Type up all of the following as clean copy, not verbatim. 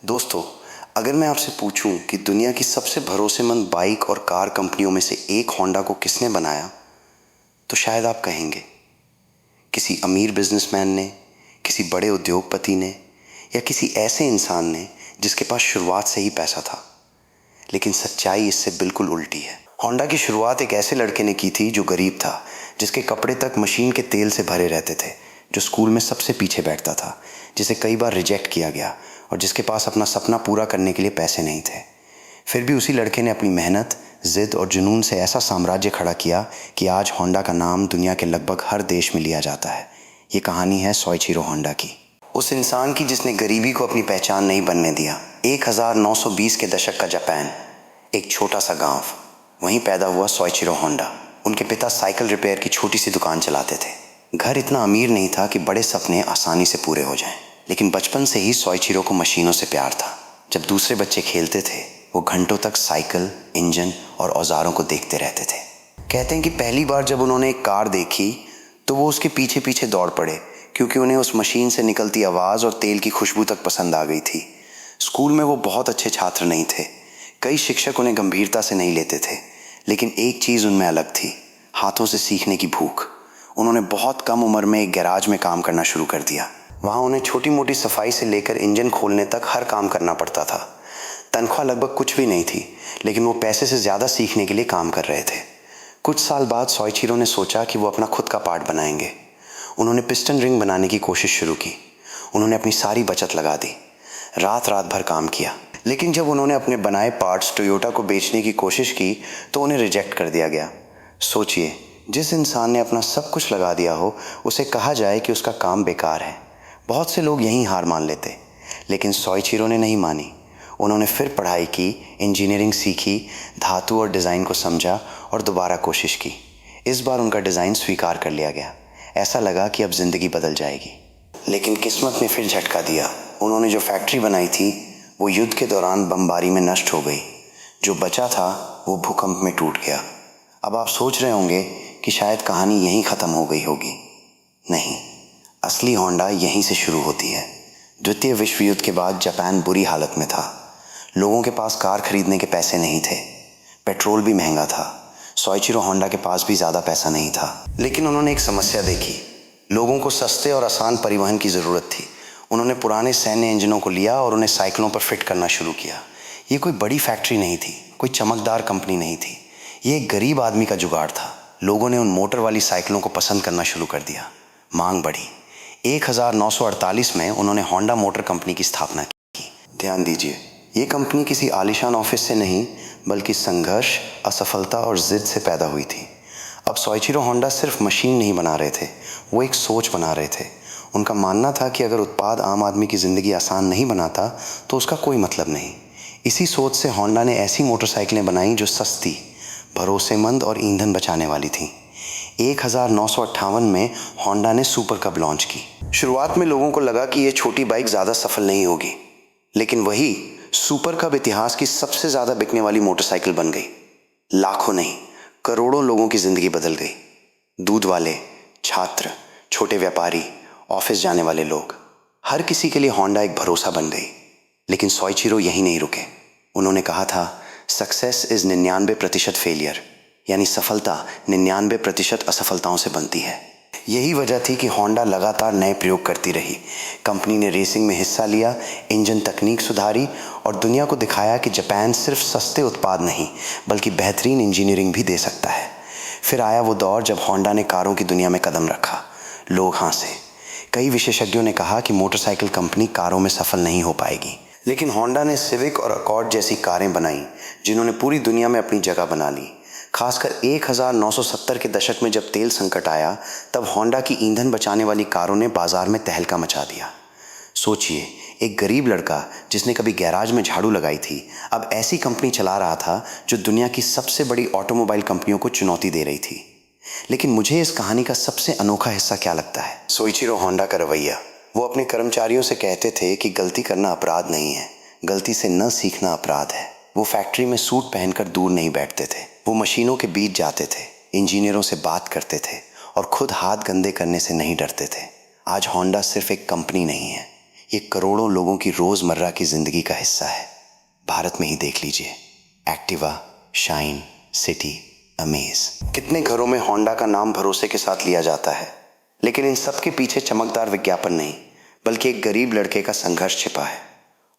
दोस्तों, अगर मैं आपसे पूछूं कि दुनिया की सबसे भरोसेमंद बाइक और कार कंपनियों में से एक होंडा को किसने बनाया, तो शायद आप कहेंगे किसी अमीर बिजनेसमैन ने, किसी बड़े उद्योगपति ने, या किसी ऐसे इंसान ने जिसके पास शुरुआत से ही पैसा था। लेकिन सच्चाई इससे बिल्कुल उल्टी है। होंडा की शुरुआत एक ऐसे लड़के ने की थी जो गरीब था, जिसके कपड़े तक मशीन के तेल से भरे रहते थे, जो स्कूल में सबसे पीछे बैठता था, जिसे कई बार रिजेक्ट किया गया और जिसके पास अपना सपना पूरा करने के लिए पैसे नहीं थे। फिर भी उसी लड़के ने अपनी मेहनत, जिद और जुनून से ऐसा साम्राज्य खड़ा किया कि आज होंडा का नाम दुनिया के लगभग हर देश में लिया जाता है। ये कहानी है सोइचिरो होंडा की, उस इंसान की जिसने गरीबी को अपनी पहचान नहीं बनने दिया। 1920 के दशक का जापान, एक छोटा सा गांव, वहीं पैदा हुआ सोइचिरो होंडा। उनके पिता साइकिल रिपेयर की छोटी सी दुकान चलाते थे। घर इतना अमीर नहीं था कि बड़े सपने आसानी से पूरे हो जाएं, लेकिन बचपन से ही सोइचिरो को मशीनों से प्यार था। जब दूसरे बच्चे खेलते थे, वो घंटों तक साइकिल, इंजन और औजारों को देखते रहते थे। कहते हैं कि पहली बार जब उन्होंने एक कार देखी तो वो उसके पीछे पीछे दौड़ पड़े, क्योंकि उन्हें उस मशीन से निकलती आवाज़ और तेल की खुशबू तक पसंद आ गई थी। स्कूल में वो बहुत अच्छे छात्र नहीं थे, कई शिक्षक उन्हें गंभीरता से नहीं लेते थे, लेकिन एक चीज़ उनमें अलग थी, हाथों से सीखने की भूख। उन्होंने बहुत कम उम्र में एक गैराज में काम करना शुरू कर दिया। वहाँ उन्हें छोटी मोटी सफाई से लेकर इंजन खोलने तक हर काम करना पड़ता था। तनख्वाह लगभग कुछ भी नहीं थी, लेकिन वो पैसे से ज़्यादा सीखने के लिए काम कर रहे थे। कुछ साल बाद सोइचिरो ने सोचा कि वो अपना खुद का पार्ट बनाएंगे। उन्होंने पिस्टन रिंग बनाने की कोशिश शुरू की। उन्होंने अपनी सारी बचत लगा दी, रात रात भर काम किया। लेकिन जब उन्होंने अपने बनाए पार्ट्स टोयोटा को बेचने की कोशिश की तो उन्हें रिजेक्ट कर दिया गया। सोचिए, जिस इंसान ने अपना सब कुछ लगा दिया हो, उसे कहा जाए कि उसका काम बेकार है। बहुत से लोग यहीं हार मान लेते, लेकिन सोइचिरो ने नहीं मानी। उन्होंने फिर पढ़ाई की, इंजीनियरिंग सीखी, धातु और डिज़ाइन को समझा और दोबारा कोशिश की। इस बार उनका डिज़ाइन स्वीकार कर लिया गया। ऐसा लगा कि अब ज़िंदगी बदल जाएगी। लेकिन किस्मत ने फिर झटका दिया। उन्होंने जो फैक्ट्री बनाई थी वो युद्ध के दौरान बमबारी में नष्ट हो गई। जो बचा था वो भूकंप में टूट गया। अब आप सोच रहे होंगे कि शायद कहानी यहीं ख़त्म हो गई होगी। नहीं, असली होंडा यहीं से शुरू होती है। द्वितीय विश्व युद्ध के बाद जापान बुरी हालत में था। लोगों के पास कार खरीदने के पैसे नहीं थे, पेट्रोल भी महंगा था। सोइचिरो होंडा के पास भी ज़्यादा पैसा नहीं था, लेकिन उन्होंने एक समस्या देखी। लोगों को सस्ते और आसान परिवहन की ज़रूरत थी। उन्होंने पुराने सैन्य इंजनों को लिया और उन्हें साइकिलों पर फिट करना शुरू किया। ये कोई बड़ी फैक्ट्री नहीं थी, कोई चमकदार कंपनी नहीं थी। ये एक गरीब आदमी का जुगाड़ था। लोगों ने उन मोटर वाली साइकिलों को पसंद करना शुरू कर दिया। मांग बढ़ी। 1948 में उन्होंने होंडा मोटर कंपनी की स्थापना की। ध्यान दीजिए, ये कंपनी किसी आलीशान ऑफिस से नहीं, बल्कि संघर्ष, असफलता और जिद से पैदा हुई थी। अब सोइचिरो होंडा सिर्फ मशीन नहीं बना रहे थे, वो एक सोच बना रहे थे। उनका मानना था कि अगर उत्पाद आम आदमी की ज़िंदगी आसान नहीं बनाता तो उसका कोई मतलब नहीं। इसी सोच से होंडा ने ऐसी मोटरसाइकिलें बनाई जो सस्ती, भरोसेमंद और ईंधन बचाने वाली थीं। 1958 में होंडा ने सुपर कब लॉन्च की। शुरुआत में लोगों को लगा कि ये छोटी बाइक ज़्यादा सफल नहीं होगी, लेकिन वही सुपर कब इतिहास की सबसे ज़्यादा बिकने वाली मोटरसाइकिल बन गई। लाखों नहीं, करोड़ों लोगों की ज़िंदगी बदल गई। दूध वाले, छात्र, छोटे व्यापारी, ऑफिस जाने वाले लोग, हर किसी के लिए होंडा एक भरोसा बन गई। लेकिन सोइचिरो यहीं नहीं रुके। उन्होंने कहा था, सक्सेस इज़ 99% फेलियर, यानी सफलता 99% असफलताओं से बनती है। यही वजह थी कि होंडा लगातार नए प्रयोग करती रही। कंपनी ने रेसिंग में हिस्सा लिया, इंजन तकनीक सुधारी और दुनिया को दिखाया कि जापान सिर्फ सस्ते उत्पाद नहीं, बल्कि बेहतरीन इंजीनियरिंग भी दे सकता है। फिर आया वो दौर जब होंडा ने कारों की दुनिया में कदम रखा। लोग हंसे। कई विशेषज्ञों ने कहा कि मोटरसाइकिल कंपनी कारों में सफल नहीं हो पाएगी, लेकिन होंडा ने सिविक और अकॉर्ड जैसी कारें बनाई जिन्होंने पूरी दुनिया में अपनी जगह बना ली। खासकर 1970 के दशक में जब तेल संकट आया, तब होंडा की ईंधन बचाने वाली कारों ने बाजार में तहलका मचा दिया। सोचिए, एक गरीब लड़का जिसने कभी गैराज में झाड़ू लगाई थी, अब ऐसी कंपनी चला रहा था जो दुनिया की सबसे बड़ी ऑटोमोबाइल कंपनियों को चुनौती दे रही थी। लेकिन मुझे इस कहानी का सबसे अनोखा हिस्सा क्या लगता है? सोइचिरो होंडा का रवैया। वो अपने कर्मचारियों से कहते थे कि गलती करना अपराध नहीं है, गलती से न सीखना अपराध है। वो फैक्ट्री में सूट पहनकर दूर नहीं बैठते थे। वो मशीनों के बीच जाते थे, इंजीनियरों से बात करते थे और खुद हाथ गंदे करने से नहीं डरते थे। आज होंडा सिर्फ एक कंपनी नहीं है, ये करोड़ों लोगों की रोजमर्रा की जिंदगी का हिस्सा है। भारत में ही देख लीजिए, एक्टिवा, शाइन, सिटी, अमेज। कितने घरों में होंडा का नाम भरोसे के साथ लिया जाता है, लेकिन इन सब के पीछे चमकदार विज्ञापन नहीं, बल्कि एक गरीब लड़के का संघर्ष छिपा है।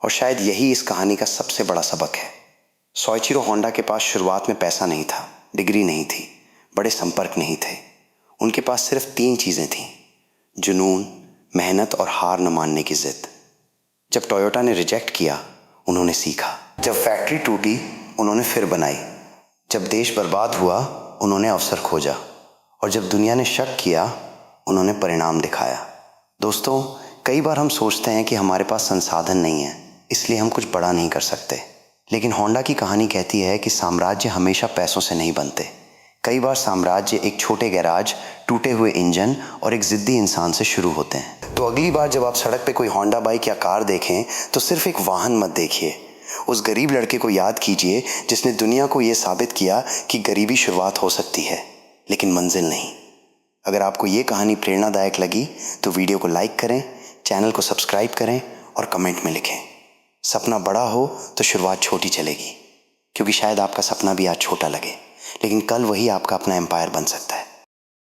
और शायद यही इस कहानी का सबसे बड़ा सबक है। सोइचिरो होंडा के पास शुरुआत में पैसा नहीं था, डिग्री नहीं थी, बड़े संपर्क नहीं थे। उनके पास सिर्फ 3 चीजें थीं: जुनून, मेहनत और हार न मानने की जिद। जब टोयोटा ने रिजेक्ट किया, उन्होंने सीखा। जब फैक्ट्री टूटी, उन्होंने फिर बनाई। जब देश बर्बाद हुआ, उन्होंने अवसर खोजा। और जब दुनिया ने शक किया, उन्होंने परिणाम दिखाया। दोस्तों, कई बार हम सोचते हैं कि हमारे पास संसाधन नहीं है, इसलिए हम कुछ बड़ा नहीं कर सकते। लेकिन होंडा की कहानी कहती है कि साम्राज्य हमेशा पैसों से नहीं बनते। कई बार साम्राज्य एक छोटे गैराज, टूटे हुए इंजन और एक जिद्दी इंसान से शुरू होते हैं। तो अगली बार जब आप सड़क पे कोई होंडा बाइक या कार देखें, तो सिर्फ एक वाहन मत देखिए। उस गरीब लड़के को याद कीजिए जिसने दुनिया को यह साबित किया कि गरीबी शुरुआत हो सकती है, लेकिन मंजिल नहीं। अगर आपको ये कहानी प्रेरणादायक लगी तो वीडियो को लाइक करें, चैनल को सब्सक्राइब करें और कमेंट में लिखें। सपना बड़ा हो तो शुरुआत छोटी चलेगी, क्योंकि शायद आपका सपना भी आज छोटा लगे, लेकिन कल वही आपका अपना एम्पायर बन सकता है।